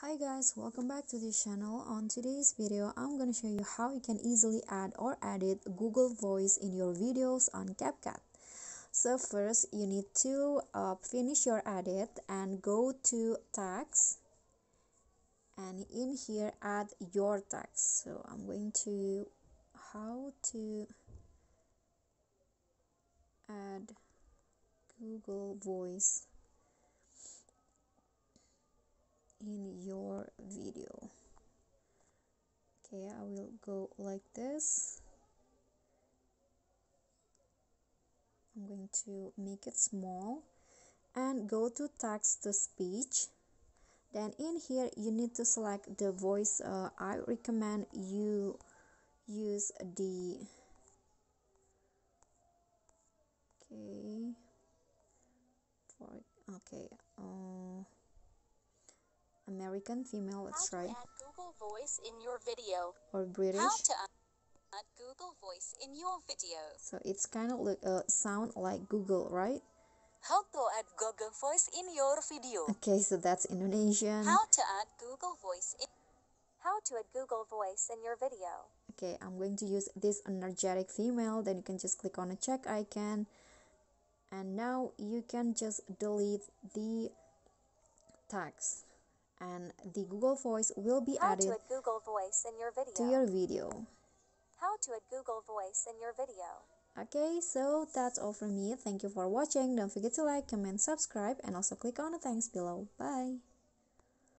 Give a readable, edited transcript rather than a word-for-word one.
Hi guys, welcome back to this channel. On today's video, I'm going to show you how you can easily add or edit Google Voice in your videos on CapCut. So first, you need to finish your edit and go to text, and in here add your text. So I'm going to how to add Google Voice in your video. Okay, I will go like this. I'm going to make it small and go to text to speech. Then in here you need to select the voice. I recommend you use the American female. Let's try. How to add Google Voice in your video. Or British. How to add Google Voice in your video. So it's kind of like sound like Google, right? How to add Google Voice in your video. Okay, so that's Indonesian. How to add Google Voice in Google Voice in your video. Okay, I'm going to use this energetic female. Then you can just click on the check icon, and now you can just delete the text, and the Google Voice will be added to add Google Voice in your video. to your video. How to add Google Voice in your video. Okay, so that's all from me. Thank you for watching. Don't forget to like, comment, subscribe, and also click on the thanks below. Bye.